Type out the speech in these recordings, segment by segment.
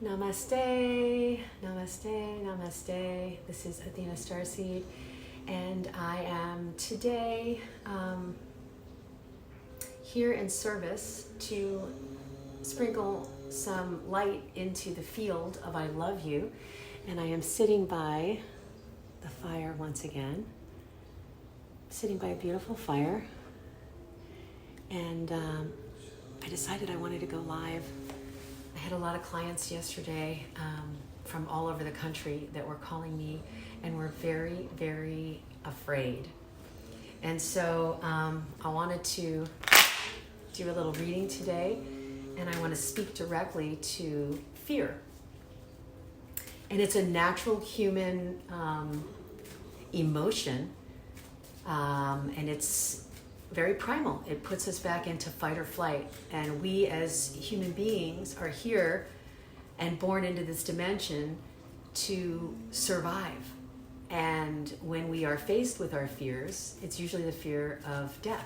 Namaste, namaste, namaste. This is Athena StarSeed, and I am today here in service to sprinkle some light into the field of I love you. And I am sitting by the fire once again, sitting by a beautiful fire. And I decided I wanted to go live. I had a lot of clients yesterday from all over the country that were calling me and were very, very afraid. And so I wanted to do a little reading today, and I want to speak directly to fear. And it's a natural human emotion, and it's very primal. It puts us back into fight or flight. And we as human beings are here and born into this dimension to survive. And when we are faced with our fears, it's usually the fear of death.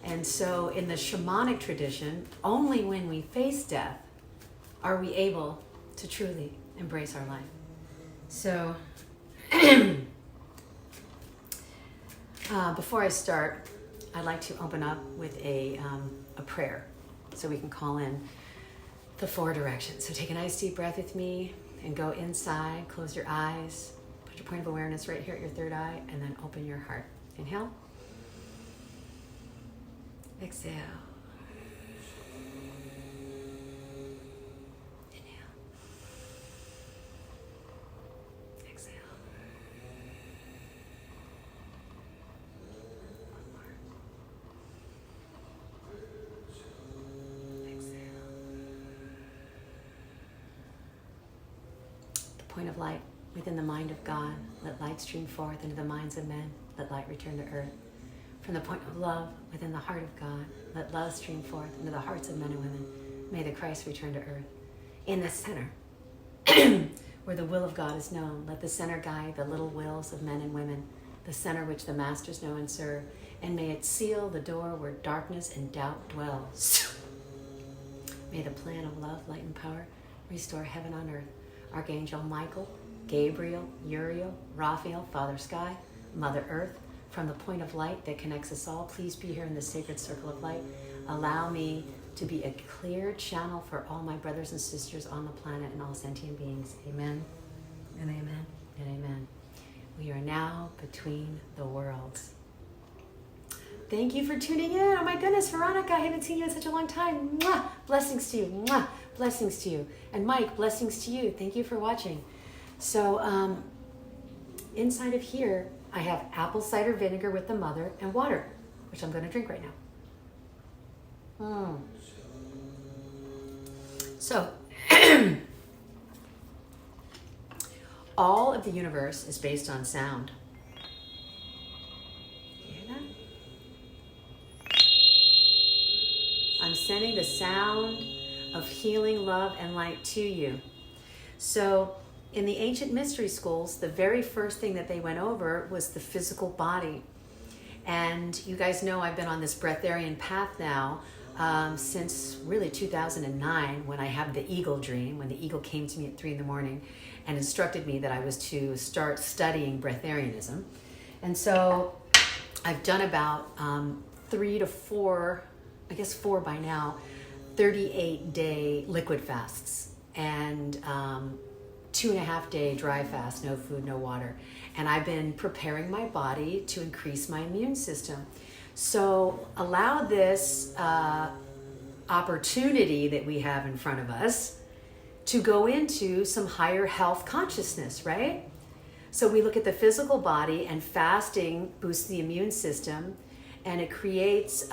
And so in the shamanic tradition, only when we face death are we able to truly embrace our life. So before I start, I'd like to open up with a prayer so we can call in the four directions. So take a nice deep breath with me and go inside, close your eyes, put your point of awareness right here at your third eye, and then open your heart. Inhale. Exhale. Inhale. Exhale. Point of light within the mind of God, let light stream forth into the minds of men, let light return to earth. From the point of love within the heart of God, let love stream forth into the hearts of men and women. May the Christ return to earth. In the center, where the will of God is known, let the center guide the little wills of men and women, the center which the masters know and serve, and may it seal the door where darkness and doubt dwells. May the plan of love, light, and power restore heaven on earth. Archangel Michael, Gabriel, Uriel, Raphael, Father Sky, Mother Earth, from the point of light that connects us all, please be here in the sacred circle of light. Allow me to be a clear channel for all my brothers and sisters on the planet and all sentient beings. Amen, and amen, and amen. We are now between the worlds. Thank you for tuning in. Oh my goodness, Veronica, I haven't seen you in such a long time. Mwah! Blessings to you. Mwah! Blessings to you. And Mike, blessings to you. Thank you for watching. So inside of here, I have apple cider vinegar with the mother and water, which I'm going to drink right now. So all of the universe is based on sound. You hear that? I'm sending the sound of healing, love, and light to you. So in the ancient mystery schools, the very first thing that they went over was the physical body. And you guys know I've been on this breatharian path now since really 2009, when I had the eagle dream, when the eagle came to me at 3 a.m. and instructed me that I was to start studying breatharianism. And so I've done about 3 to 4, I guess 4 by now, 38-day liquid fasts and 2.5-day dry fast, no food, no water. And I've been preparing my body to increase my immune system. So allow this opportunity that we have in front of us to go into some higher health consciousness, right? So we look at the physical body, and fasting boosts the immune system, and it creates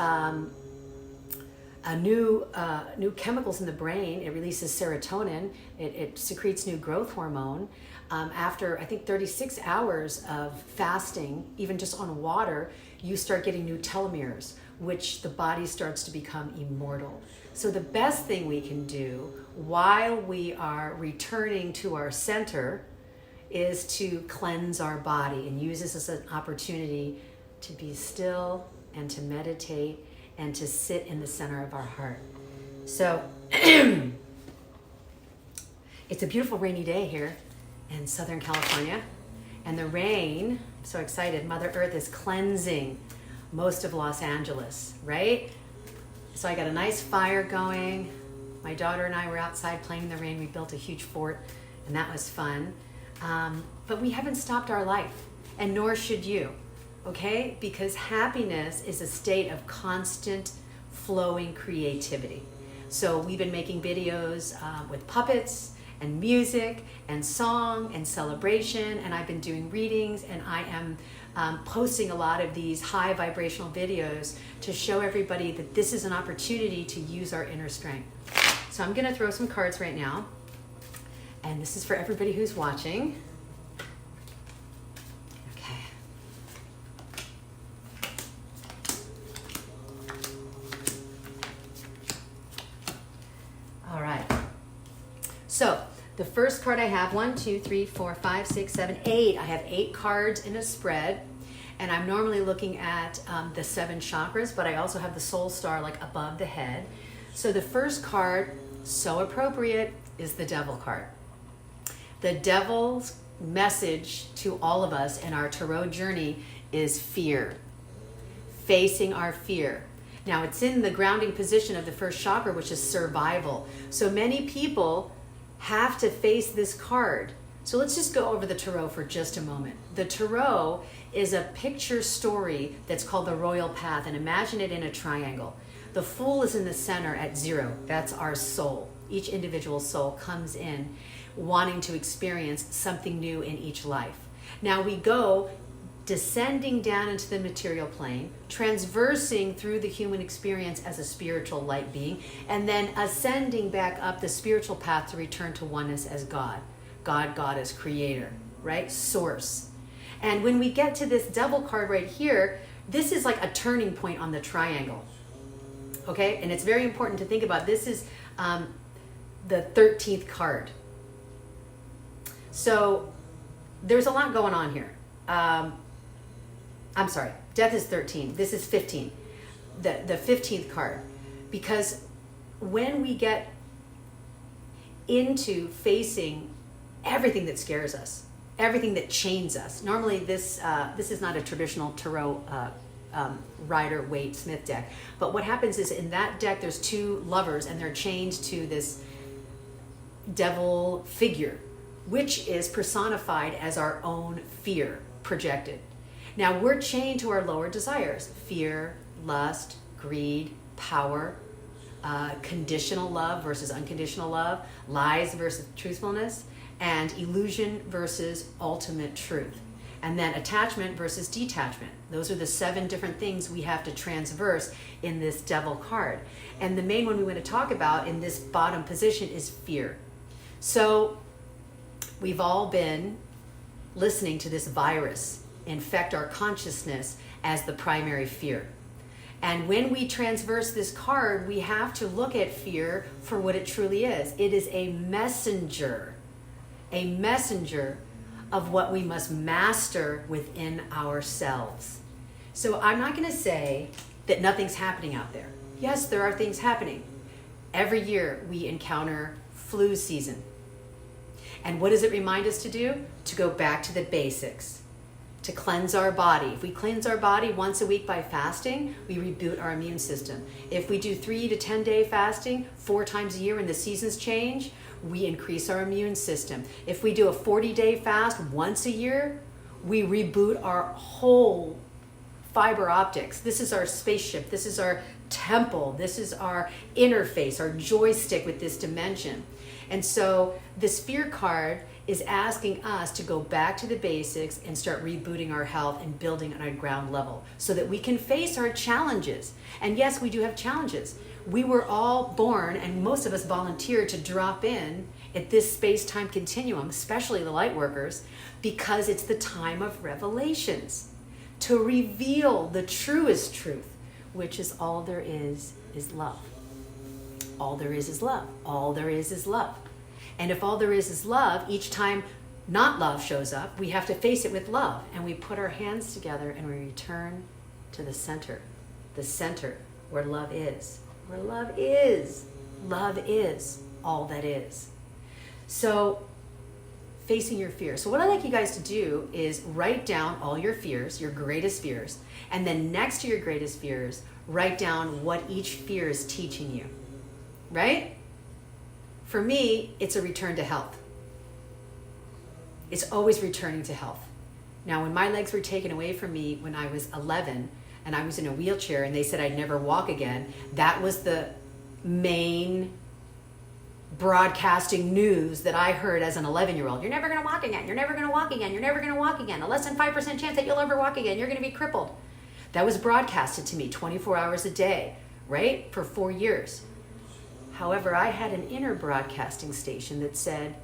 new chemicals in the brain. It releases serotonin. It secretes new growth hormone. After, I think, 36 hours of fasting, even just on water, you start getting new telomeres, which the body starts to become immortal. So the best thing we can do while we are returning to our center is to cleanse our body and use this as an opportunity to be still and to meditate and to sit in the center of our heart. So It's a beautiful rainy day here in Southern California. And the rain, I'm so excited, Mother Earth is cleansing most of Los Angeles, right? So I got a nice fire going. My daughter and I were outside playing in the rain. We built a huge fort, and that was fun. But we haven't stopped our life, and nor should you, okay? Because happiness is a state of constant flowing creativity. So we've been making videos with puppets and music and song and celebration, and I've been doing readings, and I am posting a lot of these high vibrational videos to show everybody that this is an opportunity to use our inner strength. So I'm gonna throw some cards right now, and this is for everybody who's watching. Okay. All right. So the first card I have, 1, 2, 3, 4, 5, 6, 7, 8. I have 8 cards in a spread, and I'm normally looking at the 7 chakras, but I also have the soul star like above the head. So the first card, so appropriate, is the devil card. The devil's message to all of us in our tarot journey is fear, facing our fear. Now it's in the grounding position of the first chakra, which is survival. So many people have to face this card. So let's just go over the tarot for just a moment. The tarot is a picture story that's called the royal path, and imagine it in a triangle. The Fool is in the center at 0. That's our soul. Each individual soul comes in wanting to experience something new in each life. Now we go descending down into the material plane, transversing through the human experience as a spiritual light being, and then ascending back up the spiritual path to return to oneness as God. God as creator, right? Source. And when we get to this devil card right here, this is like a turning point on the triangle. Okay? And it's very important to think about. This is the 13th card. So there's a lot going on here. I'm sorry, death is 13. This is 15, the 15th card. Because when we get into facing everything that scares us, everything that chains us, normally this is not a traditional tarot Rider-Waite-Smith deck, but what happens is in that deck there's 2 lovers, and they're chained to this devil figure, which is personified as our own fear projected. Now we're chained to our lower desires: fear, lust, greed, power, conditional love versus unconditional love, lies versus truthfulness, and illusion versus ultimate truth. And then attachment versus detachment. Those are the 7 different things we have to transverse in this devil card. And the main one we want to talk about in this bottom position is fear. So we've all been listening to this virus infect our consciousness as the primary fear. And when we transverse this card, we have to look at fear for what it truly is. It is a messenger of what we must master within ourselves. So I'm not going to say that nothing's happening out there. Yes, there are things happening. Every year we encounter flu season. And what does it remind us to do? To go back to the basics, to cleanse our body. If we cleanse our body once a week by fasting, we reboot our immune system. If we do 3 to 10 day fasting 4 times a year when the seasons change, we increase our immune system. If we do a 40-day fast once a year, we reboot our whole fiber optics. This is our spaceship. This is our temple. This is our interface, our joystick with this dimension. And so this fear card is asking us to go back to the basics and start rebooting our health and building on a ground level so that we can face our challenges. And yes, we do have challenges. We were all born, and most of us volunteered to drop in at this space-time continuum, especially the light workers, because it's the time of revelations, to reveal the truest truth, which is all there is love. All there is love. All there is love. And if all there is love, each time not love shows up, we have to face it with love. And we put our hands together and we return to the center where love is. Where love is. Love is all that is. So facing your fears. So what I'd like you guys to do is write down all your fears, your greatest fears, and then next to your greatest fears, write down what each fear is teaching you, right? For me, it's a return to health. It's always returning to health. Now, when my legs were taken away from me when I was 11 and I was in a wheelchair and they said I'd never walk again, that was the main broadcasting news that I heard as an 11-year-old. You're never going to walk again. You're never going to walk again. You're never going to walk again. A less than 5% chance that you'll ever walk again. You're going to be crippled. That was broadcasted to me 24 hours a day, right? For 4 years. However, I had an inner broadcasting station that said,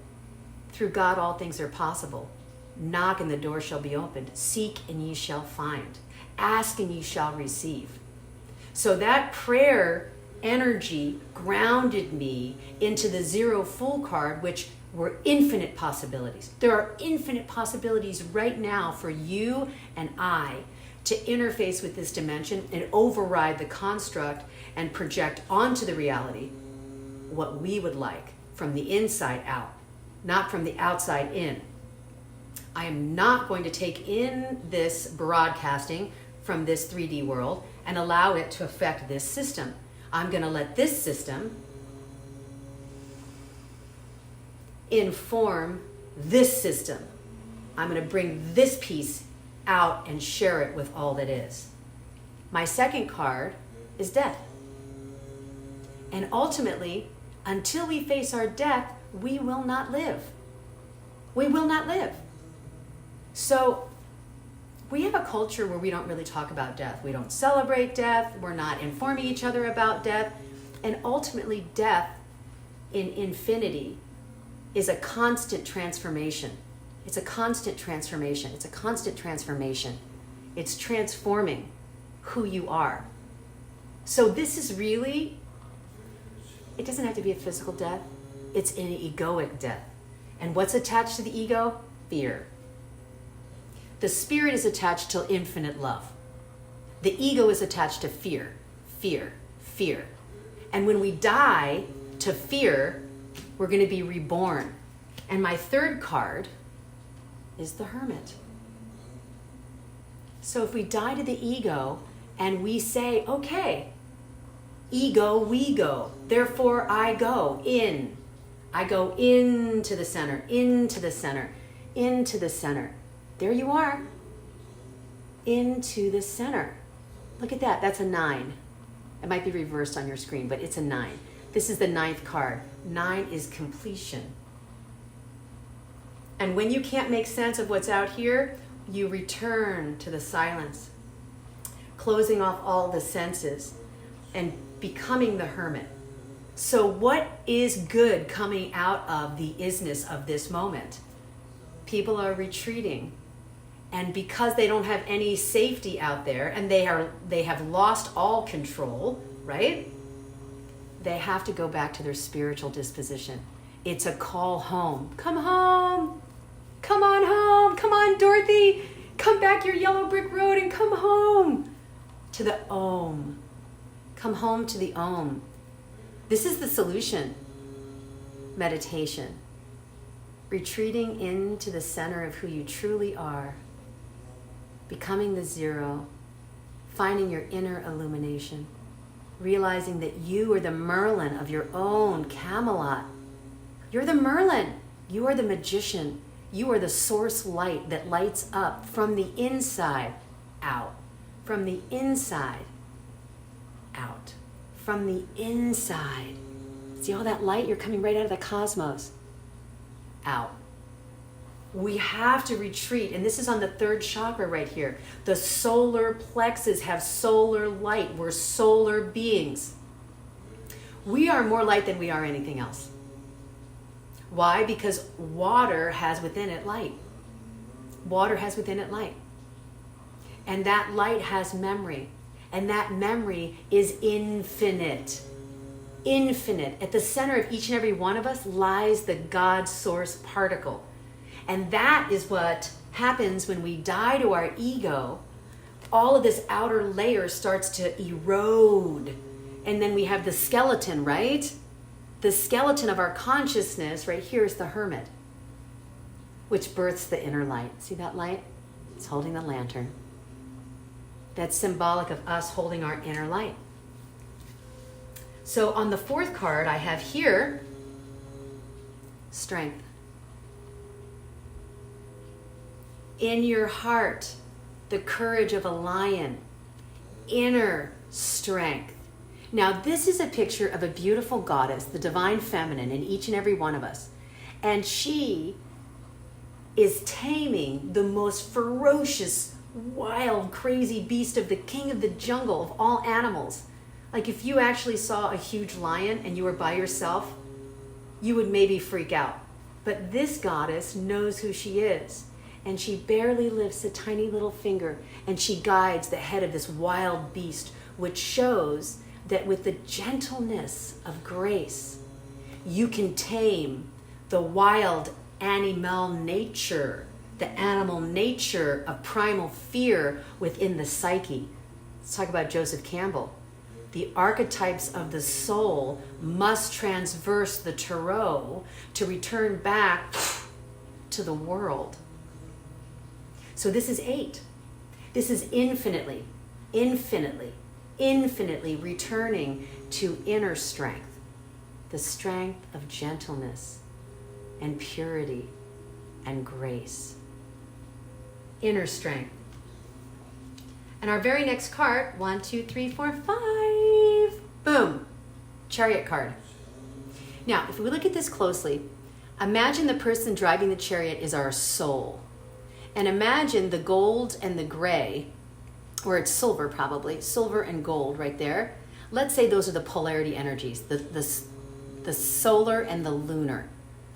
through God all things are possible. Knock and the door shall be opened. Seek and ye shall find. Ask and ye shall receive. So that prayer energy grounded me into the zero full card, which were infinite possibilities. There are infinite possibilities right now for you and I to interface with this dimension and override the construct and project onto the reality what we would like from the inside out, not from the outside in. I am not going to take in this broadcasting from this 3D world and allow it to affect this system. I'm going to let this system inform this system. I'm going to bring this piece out and share it with all that is. My second card is death. And ultimately, until we face our death, we will not live. We will not live. So we have a culture where we don't really talk about death. We don't celebrate death. We're not informing each other about death. And ultimately, death in infinity is a constant transformation. It's a constant transformation. It's a constant transformation. It's transforming who you are. So this is really, it doesn't have to be a physical death. It's an egoic death. And what's attached to the ego? Fear. The spirit is attached to infinite love. The ego is attached to fear, fear, fear. And when we die to fear, we're going to be reborn. And my third card is the Hermit. So if we die to the ego and we say, okay, ego, we go, therefore I go in. I go into the center, into the center, into the center. There you are. Into the center. Look at that. That's a 9. It might be reversed on your screen, but it's a 9. This is the 9th card. 9 is completion. And when you can't make sense of what's out here, you return to the silence, closing off all the senses and becoming the hermit. So what is good coming out of the isness of this moment? People are retreating. And because they don't have any safety out there and they have lost all control, right? They have to go back to their spiritual disposition. It's a call home. Come home. Come on home. Come on, Dorothy. Come back your yellow brick road and come home to the Om. Come home to the Om. This is the solution. Meditation. Retreating into the center of who you truly are. Becoming the zero. Finding your inner illumination. Realizing that you are the Merlin of your own Camelot. You're the Merlin. You are the magician. You are the source light that lights up from the inside out. From the inside out. From the inside. See all that light? You're coming right out of the cosmos. Out. We have to retreat, and this is on the 3rd chakra right here. The solar plexus have solar light. We're solar beings. We are more light than we are anything else. Why? Because water has within it light. Water has within it light. And that light has memory. And that memory is infinite. Infinite. At the center of each and every one of us lies the God source particle. And that is what happens when we die to our ego. All of this outer layer starts to erode. And then we have the skeleton, right? the skeleton of our consciousness right here is the Hermit, which births the inner light. See that light? It's holding the lantern. That's symbolic of us holding our inner light. So on the fourth card, I have here strength. In your heart, the courage of a lion, inner strength. Now, this is a picture of a beautiful goddess, the divine feminine, in each and every one of us. And she is taming the most ferocious, wild, crazy beast of the king of the jungle of all animals. Like if you actually saw a huge lion and you were by yourself, you would maybe freak out. But this goddess knows who she is. And she barely lifts a tiny little finger and she guides the head of this wild beast, which shows that with the gentleness of grace, you can tame the wild animal nature, the animal nature of primal fear within the psyche. Let's talk about Joseph Campbell. The archetypes of the soul must transverse the tarot to return back to the world. So this is 8. This is infinitely returning to inner strength, the strength of gentleness and purity and grace. Inner strength. And our very next card, 1, 2, 3, 4, 5, boom, chariot card. Now, if we look at this closely, imagine the person driving the chariot is our soul. And imagine the gold and the gray, or it's silver probably, silver and gold right there. Let's say those are the polarity energies, the solar and the lunar,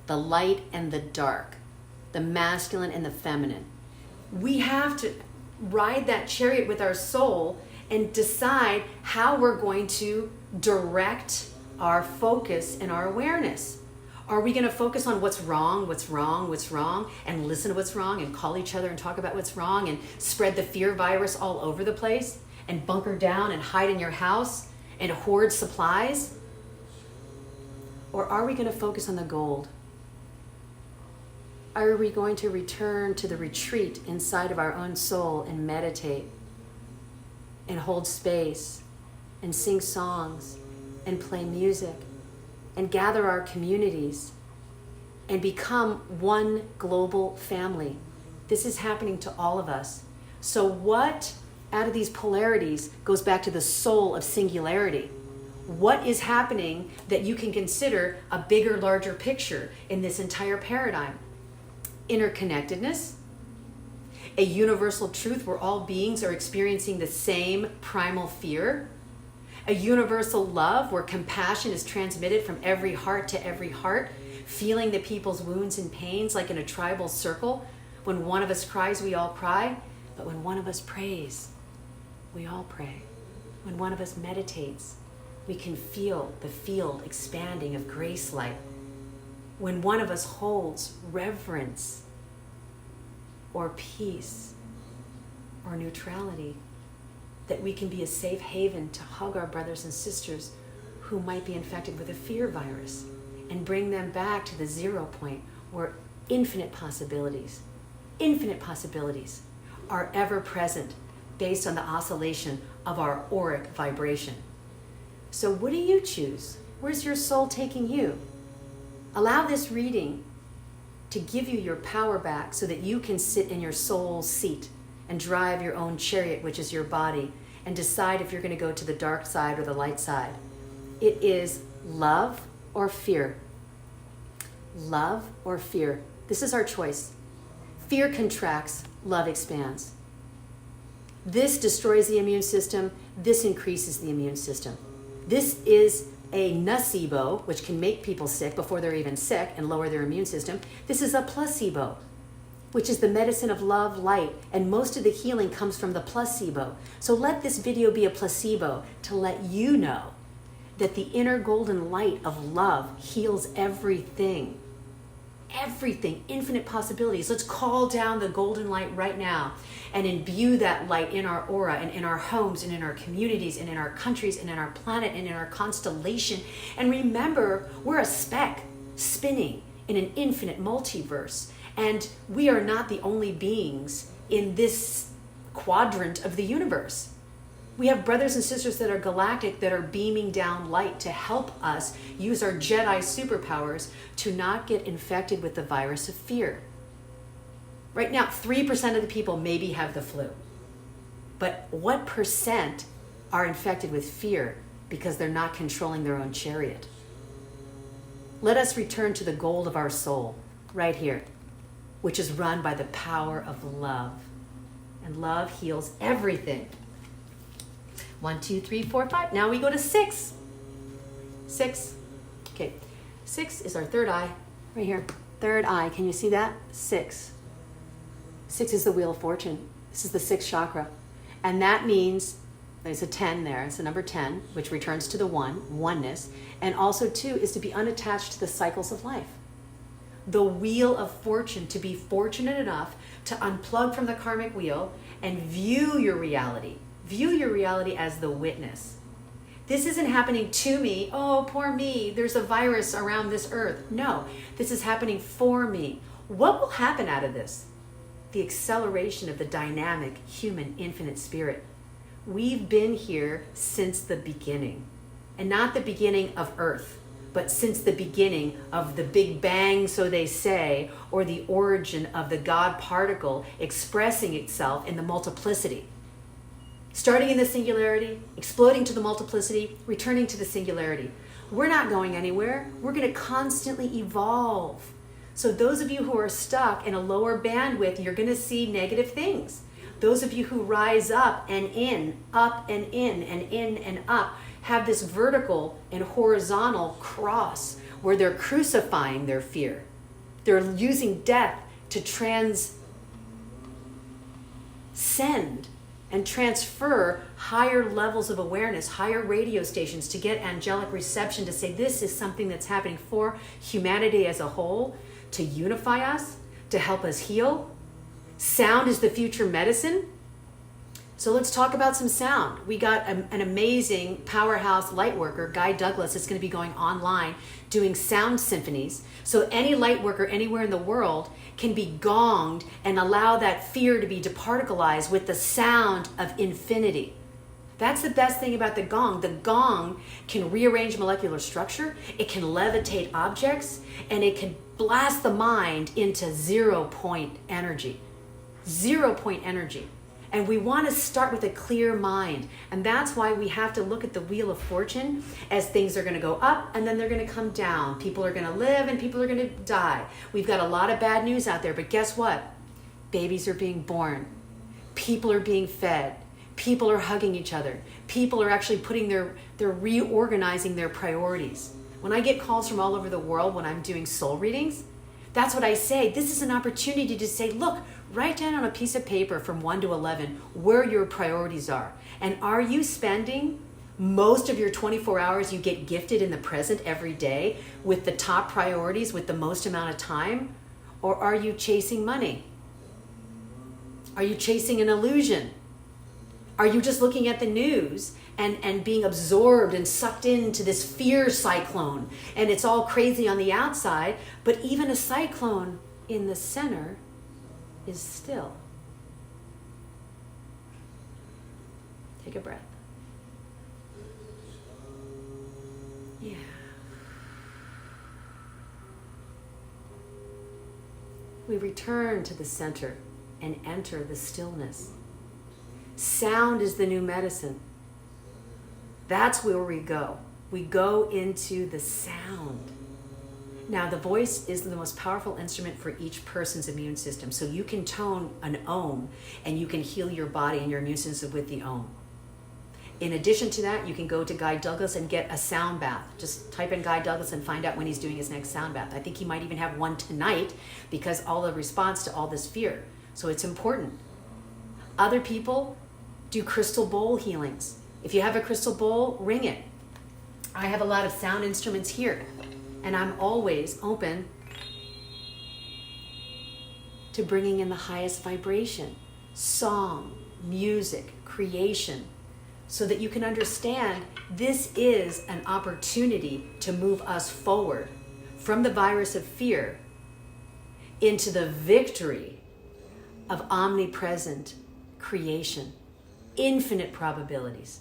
the light and the dark, the masculine and the feminine. We have to ride that chariot with our soul and decide how we're going to direct our focus and our awareness. Are we going to focus on what's wrong, and listen to what's wrong and call each other and talk about what's wrong and spread the fear virus all over the place and bunker down and hide in your house and hoard supplies? Or are we going to focus on the gold? Are we going to return to the retreat inside of our own soul and meditate and hold space and sing songs and play music and gather our communities and become one global family? This is happening to all of us. So what out of these polarities goes back to the soul of singularity? What is happening that you can consider a bigger, larger picture in this entire paradigm? Interconnectedness, a universal truth where all beings are experiencing the same primal fear, a universal love where compassion is transmitted from every heart to every heart, feeling the people's wounds and pains like in a tribal circle. When one of us cries, we all cry, but when one of us prays, we all pray. When one of us meditates, we can feel the field expanding of grace light. When one of us holds reverence or peace or neutrality, that we can be a safe haven to hug our brothers and sisters who might be infected with a fear virus and bring them back to the 0 point where infinite possibilities are ever present based on the oscillation of our auric vibration. So what do you choose? Where's your soul taking you? Allow this reading to give you your power back so that you can sit in your soul's seat and drive your own chariot, which is your body, and decide if you're going to go to the dark side or the light side. It is love or fear. Love or fear. This is our choice. Fear contracts, love expands. This destroys the immune system. This increases the immune system. This is a nocebo, which can make people sick before they're even sick and lower their immune system. This is a placebo, which is the medicine of love, light, and most of the healing comes from the placebo. So let this video be a placebo to let you know that the inner golden light of love heals everything. everything, infinite possibilities. Let's call down the golden light right now and imbue that light in our aura and in our homes and in our communities and in our countries and in our planet and in our constellation. And remember, we're a speck spinning in an infinite multiverse. And we are not the only beings in this quadrant of the universe. We have brothers and sisters that are galactic that are beaming down light to help us use our Jedi superpowers to not get infected with the virus of fear. Right now, 3% of the people maybe have the flu. But what percent are infected with fear because they're not controlling their own chariot? Let us return to the gold of our soul, right here, which is run by the power of love. And love heals everything. 1, 2, 3, 4, 5. Now we go to 6. 6. Okay. 6 is our third eye. Right here. Third eye. Can you see that? 6. 6 is the wheel of fortune. This is the 6th chakra. And that means there's a 10 there. It's the number 10, which returns to the oneness. And also 2 is to be unattached to the cycles of life. The wheel of fortune, to be fortunate enough to unplug from the karmic wheel and view your reality. View your reality as the witness. This isn't happening to me. Oh, poor me. There's a virus around this earth. No, this is happening for me. What will happen out of this? The acceleration of the dynamic, human, infinite spirit. We've been here since the beginning. And not the beginning of Earth, but since the beginning of the Big Bang, so they say, or the origin of the God particle expressing itself in the multiplicity. Starting in the singularity, exploding to the multiplicity, returning to the singularity. We're not going anywhere. We're going to constantly evolve. So those of you who are stuck in a lower bandwidth, you're going to see negative things. Those of you who rise up and in and up, have this vertical and horizontal cross where they're crucifying their fear. They're using death to transcend and transfer higher levels of awareness, higher radio stations to get angelic reception to say this is something that's happening for humanity as a whole, to unify us, to help us heal. Sound is the future medicine. So let's talk about some sound. We got an amazing powerhouse light worker, Guy Douglas, that's going to be going online doing sound symphonies. So any light worker anywhere in the world can be gonged and allow that fear to be departicleized with the sound of infinity. That's the best thing about the gong. The gong can rearrange molecular structure, it can levitate objects, and it can blast the mind into 0 point energy. 0 point energy. And we want to start with a clear mind. And that's why we have to look at the wheel of fortune as things are going to go up and then they're going to come down. People are going to live and people are going to die. We've got a lot of bad news out there, but guess what? Babies are being born. People are being fed. People are hugging each other. People are actually they're reorganizing their priorities. When I get calls from all over the world when I'm doing soul readings, that's what I say. This is an opportunity to say, look, write down on a piece of paper from 1 to 11 where your priorities are. And are you spending most of your 24 hours you get gifted in the present every day with the top priorities with the most amount of time? Or are you chasing money? Are you chasing an illusion? Are you just looking at the news and being absorbed and sucked into this fear cyclone? And it's all crazy on the outside, but even a cyclone in the center is still. Take a breath. Yeah. We return to the center and enter the stillness. Sound is the new medicine. That's where we go. We go into the sound. Now, the voice is the most powerful instrument for each person's immune system. So you can tone an ohm and you can heal your body and your immune system with the ohm. In addition to that, you can go to Guy Douglas and get a sound bath. Just type in Guy Douglas and find out when he's doing his next sound bath. I think he might even have one tonight because all the response to all this fear. So it's important. Other people do crystal bowl healings. If you have a crystal bowl, ring it. I have a lot of sound instruments here. And I'm always open to bringing in the highest vibration, song, music, creation, so that you can understand this is an opportunity to move us forward from the virus of fear into the victory of omnipresent creation, infinite probabilities,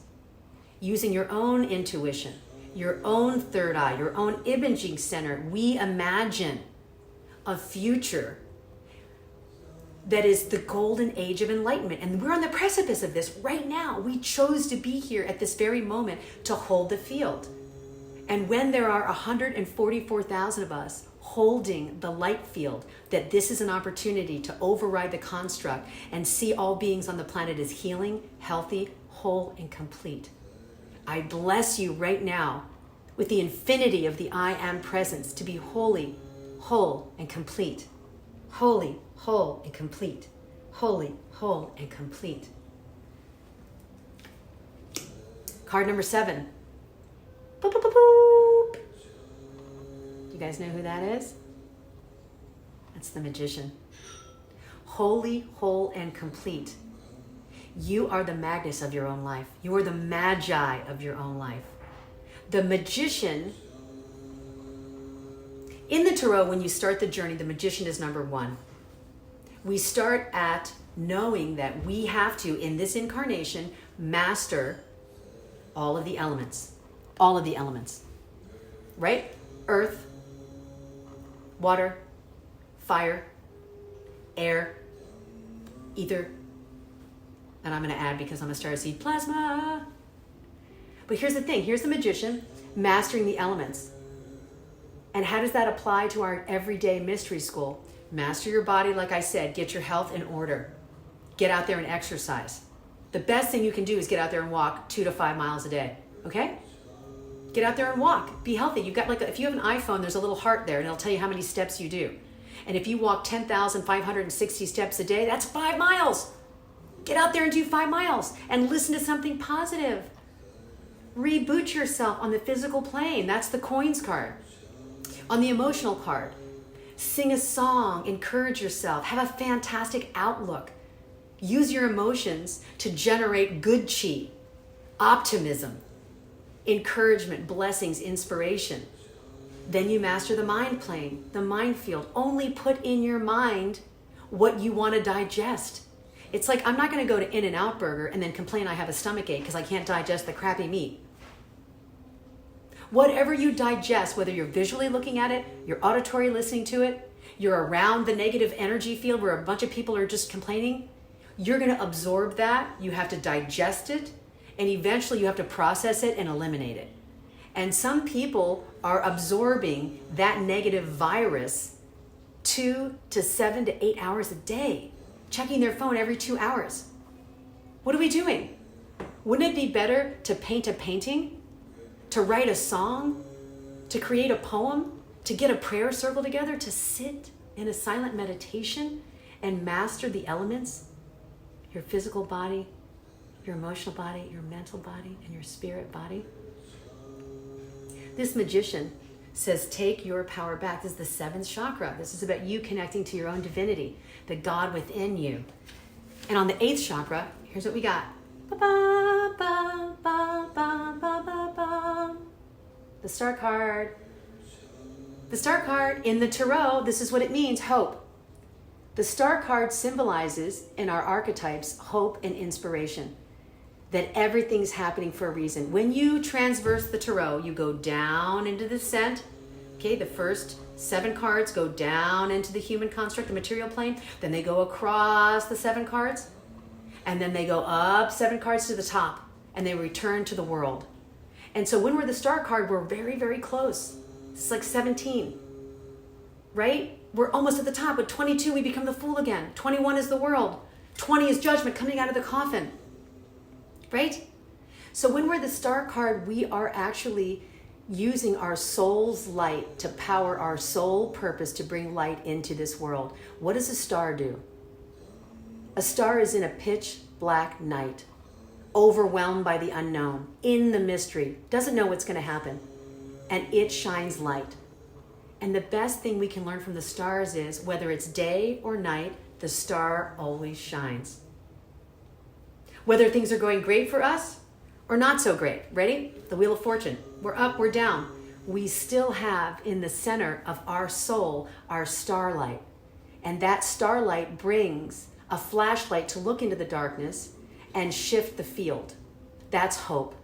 using your own intuition, your own third eye, your own imaging center. We imagine a future that is the golden age of enlightenment. And we're on the precipice of this right now. We chose to be here at this very moment to hold the field. And when there are 144,000 of us holding the light field, that this is an opportunity to override the construct and see all beings on the planet as healing, healthy, whole, and complete. I bless you right now with the infinity of the I Am presence to be holy, whole, and complete. Holy, whole, and complete. Holy, whole, and complete. Card number 7. Boop, boop, boop, boop. Do you guys know who that is? That's the Magician. Holy, whole, and complete. You are the Magus of your own life. You are the Magi of your own life. The Magician, in the Tarot, when you start the journey, the Magician is number 1. We start at knowing that we have to, in this incarnation, master all of the elements. All of the elements. Right? Earth, water, fire, air, ether, and I'm going to add, because I'm a starseed, plasma. But here's the thing. Here's the Magician mastering the elements. And how does that apply to our everyday mystery school? Master your body, like I said. Get your health in order. Get out there and exercise. The best thing you can do is get out there and walk 2 to 5 miles a day. Okay? Get out there and walk. Be healthy. You've got if you have an iPhone, there's a little heart there, and it'll tell you how many steps you do. And if you walk 10,560 steps a day, that's 5 miles. Get out there and do 5 miles and listen to something positive. Reboot yourself on the physical plane. That's the coins card. On the emotional card, sing a song, encourage yourself, have a fantastic outlook. Use your emotions to generate good chi, optimism, encouragement, blessings, inspiration. Then you master the mind plane, the mind field. Only put in your mind what you want to digest. It's like, I'm not going to go to In-N-Out Burger and then complain I have a stomach ache because I can't digest the crappy meat. Whatever you digest, whether you're visually looking at it, you're auditory listening to it, you're around the negative energy field where a bunch of people are just complaining, you're going to absorb that. You have to digest it, and eventually you have to process it and eliminate it. And some people are absorbing that negative virus 2 to 7 to 8 hours a day, checking their phone every 2 hours. What are we doing? Wouldn't it be better to paint a painting, to write a song, to create a poem, to get a prayer circle together, to sit in a silent meditation and master the elements? Your physical body, your emotional body, your mental body, and your spirit body. This Magician says, take your power back. This is the 7th chakra. This is about you connecting to your own divinity, the God within you. And on the 8th chakra, here's what we got. The Star card. The Star card in the Tarot, this is what it means, hope. The Star card symbolizes in our archetypes hope and inspiration, that everything's happening for a reason. When you transverse the Tarot, you go down into the descent. Okay, the first 7 cards go down into the human construct, the material plane. Then they go across the 7 cards. And then they go up 7 cards to the top. And they return to the world. And so when we're the Star card, we're very, very close. It's like 17, right? We're almost at the top. At 22, we become the Fool again. 21 is the world. 20 is judgment coming out of the coffin. Right? So when we're the Star card, we are actually using our soul's light to power our soul purpose to bring light into this world. What does a star do? A star is in a pitch black night, overwhelmed by the unknown, in the mystery, doesn't know what's going to happen, and it shines light. And the best thing we can learn from the stars is, whether it's day or night, the star always shines. Whether things are going great for us or not so great. Ready? The Wheel of Fortune. We're up, we're down. We still have in the center of our soul our starlight. And that starlight brings a flashlight to look into the darkness and shift the field. That's hope.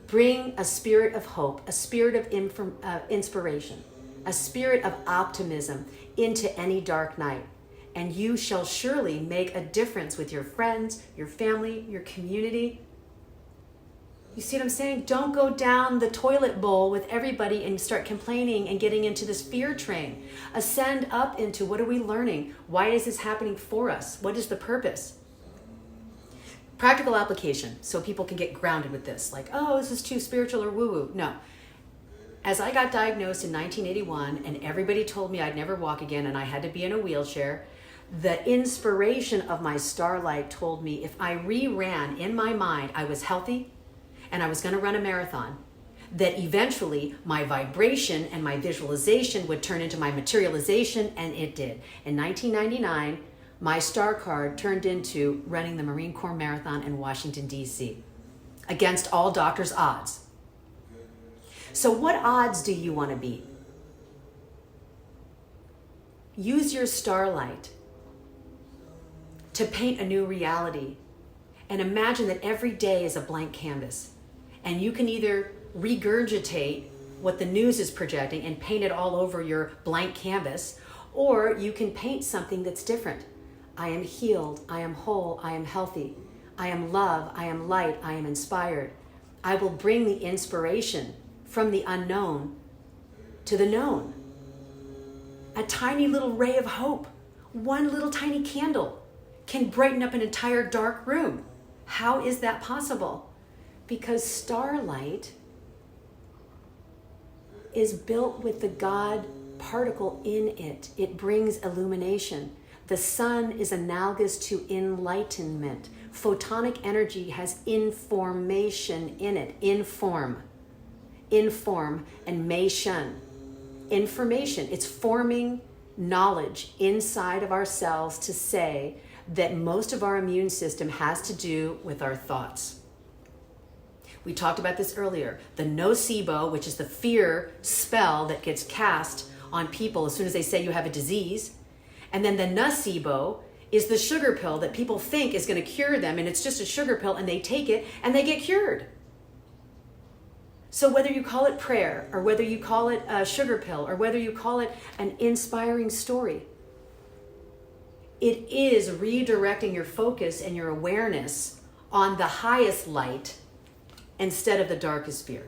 Bring a spirit of hope, a spirit of inspiration, a spirit of optimism into any dark night. And you shall surely make a difference with your friends, your family, your community. You see what I'm saying? Don't go down the toilet bowl with everybody and start complaining and getting into this fear train. Ascend up into, what are we learning? Why is this happening for us? What is the purpose? Practical application, so people can get grounded with this. Like, oh, this is too spiritual or woo-woo. No. As I got diagnosed in 1981 and everybody told me I'd never walk again and I had to be in a wheelchair, the inspiration of my starlight told me if I re-ran in my mind, I was healthy and I was going to run a marathon, that eventually my vibration and my visualization would turn into my materialization, and it did. In 1999, my star card turned into running the Marine Corps Marathon in Washington, D.C., against all doctors' odds. So what odds do you want to beat? Use your starlight to paint a new reality and imagine that every day is a blank canvas. And you can either regurgitate what the news is projecting and paint it all over your blank canvas, or you can paint something that's different. I am healed, I am whole, I am healthy, I am love, I am light, I am inspired. I will bring the inspiration from the unknown to the known. A tiny little ray of hope, one little tiny candle can brighten up an entire dark room. How is that possible? Because starlight is built with the God particle in it. It brings illumination. The sun is analogous to enlightenment. Photonic energy has information in it. Inform and mation. Information. It's forming knowledge inside of ourselves to say that most of our immune system has to do with our thoughts. We talked about this earlier. The nocebo, which is the fear spell that gets cast on people as soon as they say you have a disease. And then the nocebo is the sugar pill that people think is going to cure them, and it's just a sugar pill, and they take it and they get cured. So whether you call it prayer, or whether you call it a sugar pill, or whether you call it an inspiring story, it is redirecting your focus and your awareness on the highest light instead of the darkest fear.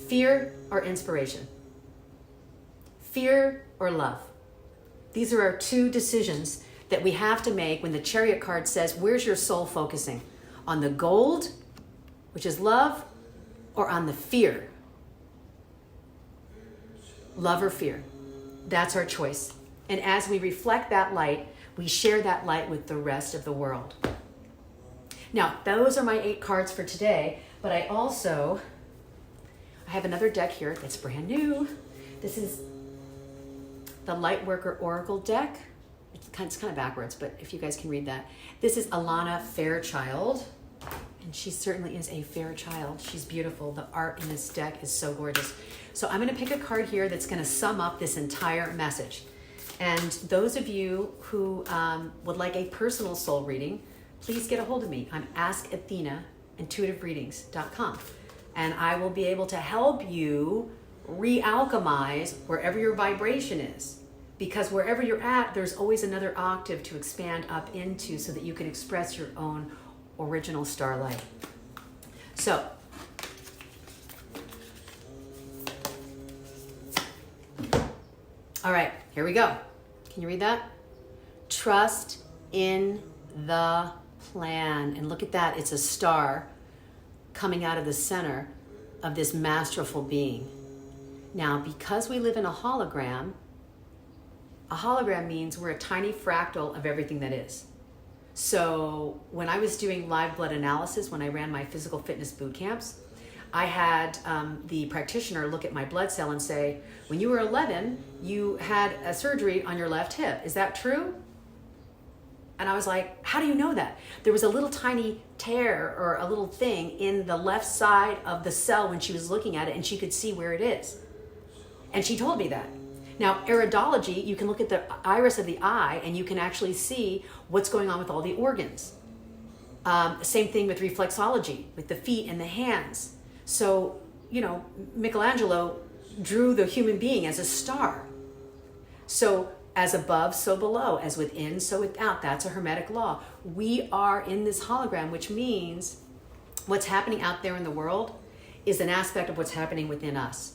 Fear or inspiration? Fear or love? These are our two decisions that we have to make when the chariot card says, where's your soul focusing? On the gold, which is love, or on the fear? Love or fear? That's our choice. And as we reflect that light, we share that light with the rest of the world. Now, those are my 8 cards for today, but I have another deck here that's brand new. This is the Lightworker Oracle deck. It's kind of backwards, but if you guys can read that. This is Alana Fairchild, and she certainly is a Fairchild. She's beautiful. The art in this deck is so gorgeous. So I'm going to pick a card here that's going to sum up this entire message. And those of you who would like a personal soul reading, please get a hold of me. I'm AskAthena@intuitivereadings.com. And I will be able to help you re-alchemize wherever your vibration is. Because wherever you're at, there's always another octave to expand up into so that you can express your own original starlight. So, all right, here we go. Can you read that? Trust in the plan. And look at that, it's a star coming out of the center of this masterful being. Now, because we live in a hologram means we're a tiny fractal of everything that is. So when I was doing live blood analysis, when I ran my physical fitness boot camps, I had the practitioner look at my blood cell and say, when you were 11, you had a surgery on your left hip. Is that true? And I was like, how do you know that? There was a little tiny tear or a little thing in the left side of the cell when she was looking at it, and she could see where it is. And she told me that. Now, iridology, you can look at the iris of the eye and you can actually see what's going on with all the organs. Same thing with reflexology, with the feet and the hands. So, Michelangelo drew the human being as a star. So, as above, so below, as within, so without. That's a Hermetic law. We are in this hologram, which means what's happening out there in the world is an aspect of what's happening within us.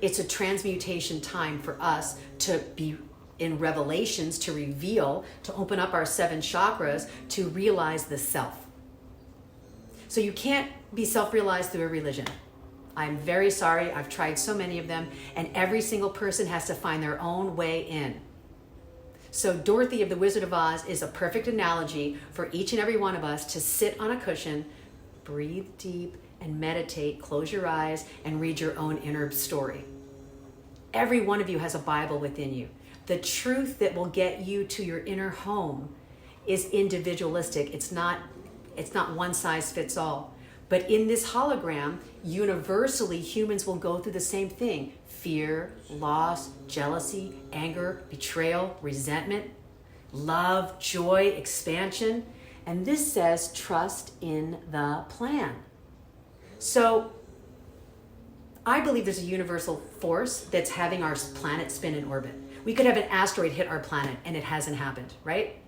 It's a transmutation time for us to be in revelations, to reveal, to open up our 7 chakras, to realize the self. So you can't be self-realized through a religion. I'm very sorry. I've tried so many of them, and every single person has to find their own way in. So Dorothy of the Wizard of Oz is a perfect analogy for each and every one of us to sit on a cushion, breathe deep, and meditate, close your eyes, and read your own inner story. Every one of you has a Bible within you. The truth that will get you to your inner home is individualistic. It's not one size fits all. But in this hologram, universally, humans will go through the same thing. Fear, loss, jealousy, anger, betrayal, resentment, love, joy, expansion. And this says trust in the plan. So I believe there's a universal force that's having our planet spin in orbit. We could have an asteroid hit our planet and it hasn't happened, right?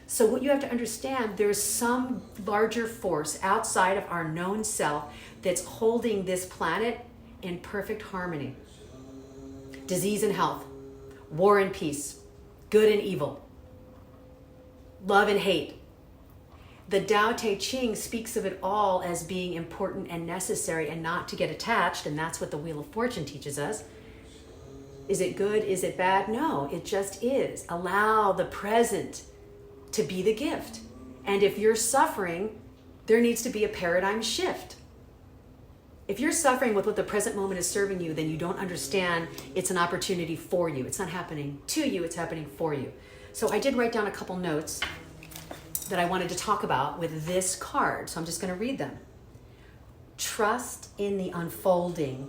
So what you have to understand, there's some larger force outside of our known self that's holding this planet in perfect harmony. Disease and health, war and peace, good and evil, love and hate. The Tao Te Ching speaks of it all as being important and necessary and not to get attached, and that's what the Wheel of Fortune teaches us. Is it good? Is it bad? No, it just is. Allow the present to be the gift. And if you're suffering, there needs to be a paradigm shift. If you're suffering with what the present moment is serving you, then you don't understand it's an opportunity for you. It's not happening to you, it's happening for you. So I did write down a couple notes that I wanted to talk about with this card. So I'm just going to read them. Trust in the unfolding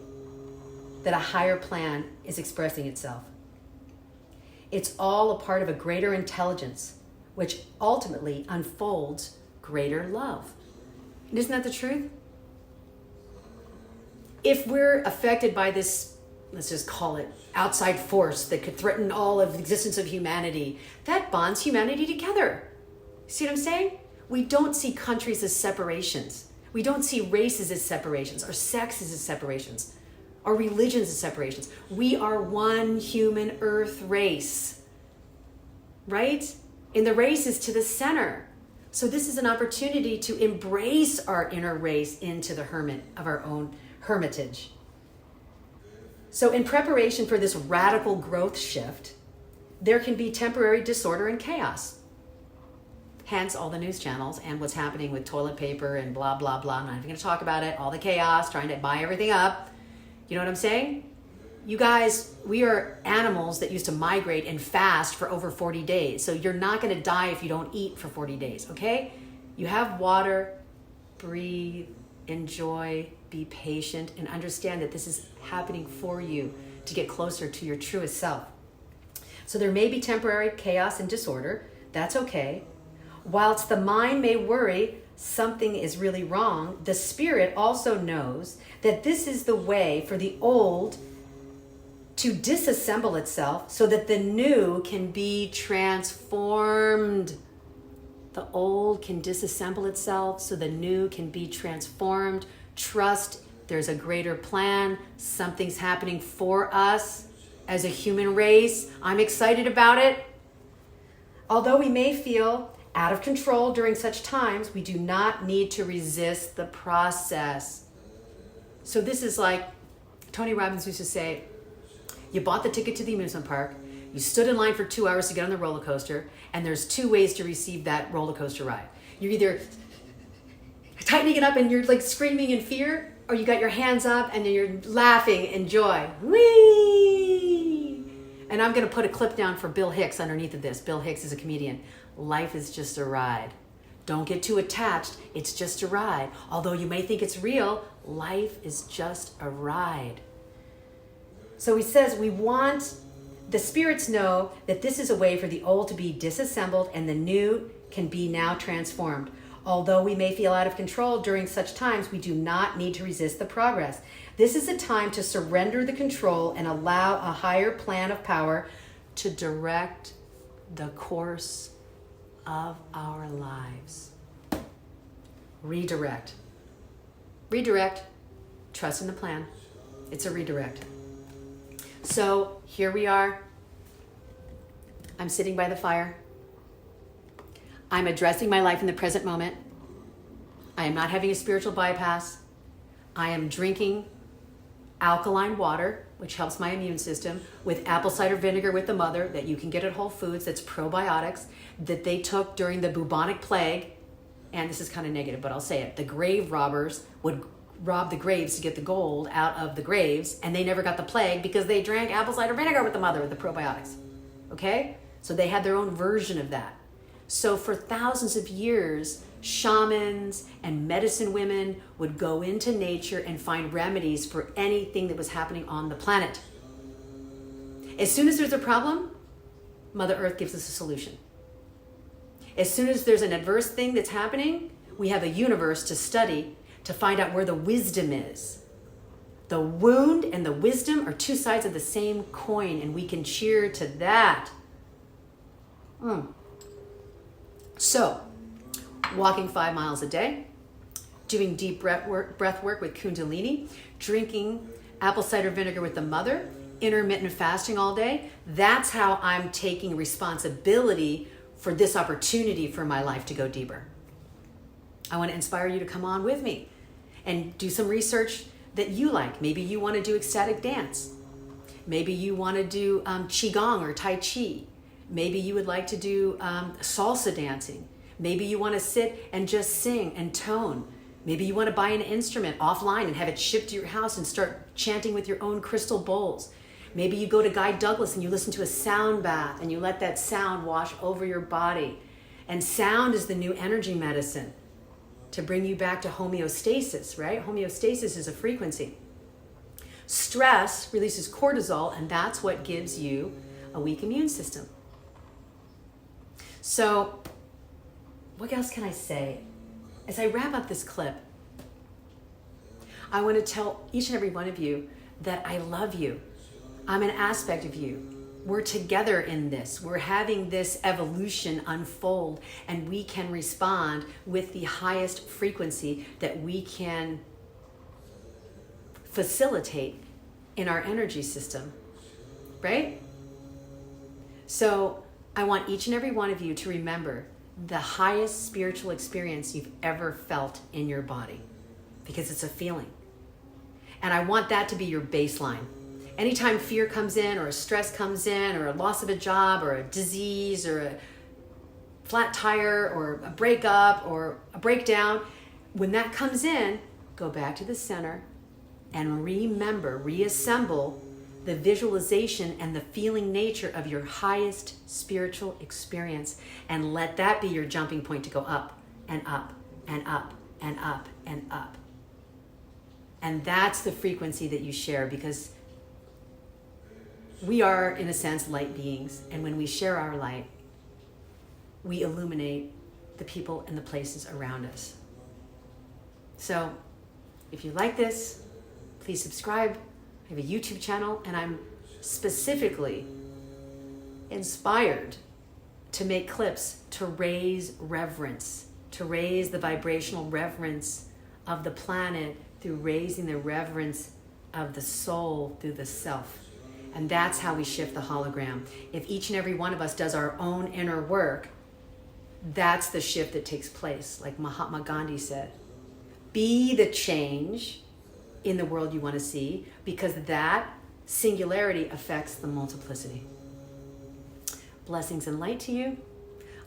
that a higher plan is expressing itself. It's all a part of a greater intelligence, which ultimately unfolds greater love. And isn't that the truth? If we're affected by this, let's just call it outside force that could threaten all of the existence of humanity, that bonds humanity together. See what I'm saying? We don't see countries as separations. We don't see races as separations, or sexes as separations, or religions as separations. We are one human earth race, right? And the race is to the center. So this is an opportunity to embrace our inner race into the hermit of our own hermitage. So in preparation for this radical growth shift, there can be temporary disorder and chaos. Hence all the news channels and what's happening with toilet paper and blah, blah, blah. I'm not even going to talk about it. All the chaos, trying to buy everything up. You know what I'm saying? You guys, we are animals that used to migrate and fast for over 40 days. So you're not going to die if you don't eat for 40 days, okay? You have water, breathe, enjoy, be patient, and understand that this is happening for you to get closer to your truest self. So there may be temporary chaos and disorder. That's okay. Whilst the mind may worry something is really wrong, the spirit also knows that this is the way for the old to disassemble itself so that the new can be transformed. The old can disassemble itself so the new can be transformed. Trust there's a greater plan. Something's happening for us as a human race. I'm excited about it. Although we may feel out of control during such times, we do not need to resist the process. So this is like Tony Robbins used to say, you bought the ticket to the amusement park, you stood in line for 2 hours to get on the roller coaster, and there's 2 ways to receive that roller coaster ride. You're either tightening it up and you're like screaming in fear, or you got your hands up and you're laughing in joy. Whee! And I'm going to put a clip down for Bill Hicks underneath of this. Bill Hicks is a comedian. Life is just a ride. Don't get too attached. It's just a ride. Although you may think it's real, life is just a ride. So he says we want, the spirits know that this is a way for the old to be disassembled and the new can be now transformed. Although we may feel out of control during such times, we do not need to resist the progress. This is a time to surrender the control and allow a higher plan of power to direct the course of our lives. Redirect. Redirect. Trust in the plan. It's a redirect. So here we are. I'm sitting by the fire. I'm addressing my life in the present moment. I am not having a spiritual bypass. I am drinking alkaline water, which helps my immune system, with apple cider vinegar with the mother that you can get at Whole Foods, that's probiotics, that they took during the bubonic plague. And this is kind of negative, but I'll say it. The grave robbers would rob the graves to get the gold out of the graves, and they never got the plague because they drank apple cider vinegar with the mother with the probiotics. Okay? So they had their own version of that. So for thousands of years, shamans and medicine women would go into nature and find remedies for anything that was happening on the planet. As soon as there's a problem, Mother Earth gives us a solution. As soon as there's an adverse thing that's happening, we have a universe to study to find out where the wisdom is. The wound and the wisdom are two sides of the same coin, and we can cheer to that. So, walking 5 miles a day, doing deep breath work with Kundalini, drinking apple cider vinegar with the mother, intermittent fasting all day. That's how I'm taking responsibility for this opportunity for my life to go deeper. I want to inspire you to come on with me and do some research that you like. Maybe you want to do ecstatic dance. Maybe you want to do Qigong or Tai Chi. Maybe you would like to do salsa dancing. Maybe you want to sit and just sing and tone. Maybe you want to buy an instrument offline and have it shipped to your house and start chanting with your own crystal bowls. Maybe you go to Guy Douglas and you listen to a sound bath and you let that sound wash over your body. And sound is the new energy medicine to bring you back to homeostasis, right? Homeostasis is a frequency. Stress releases cortisol, and that's what gives you a weak immune system. So, what else can I say? As I wrap up this clip, I want to tell each and every one of you that I love you. I'm an aspect of you. We're together in this. We're having this evolution unfold, and we can respond with the highest frequency that we can facilitate in our energy system, right? So I want each and every one of you to remember the highest spiritual experience you've ever felt in your body, because it's a feeling. And I want that to be your baseline. Anytime fear comes in, or a stress comes in, or a loss of a job, or a disease, or a flat tire, or a breakup, or a breakdown, when that comes in, go back to the center and remember, reassemble the visualization and the feeling nature of your highest spiritual experience, and let that be your jumping point to go up and up and up and up and up. And that's the frequency that you share, because we are, in a sense, light beings. And when we share our light, we illuminate the people and the places around us. So if you like this, please subscribe. I have a YouTube channel, and I'm specifically inspired to make clips to raise reverence, to raise the vibrational reverence of the planet through raising the reverence of the soul through the self. And that's how we shift the hologram. If each and every one of us does our own inner work, that's the shift that takes place. Like Mahatma Gandhi said, be the change in the world you want to see, because that singularity affects the multiplicity. Blessings and light to you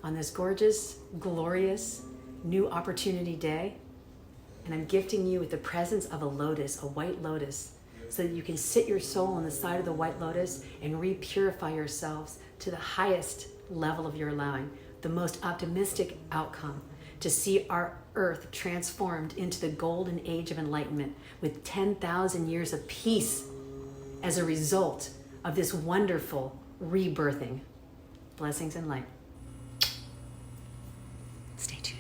on this gorgeous, glorious, new opportunity day. And I'm gifting you with the presence of a lotus, a white lotus, so that you can sit your soul on the side of the white lotus and re-purify yourselves to the highest level of your allowing, the most optimistic outcome, to see our earth transformed into the golden age of enlightenment with 10,000 years of peace as a result of this wonderful rebirthing. Blessings and light. Stay tuned.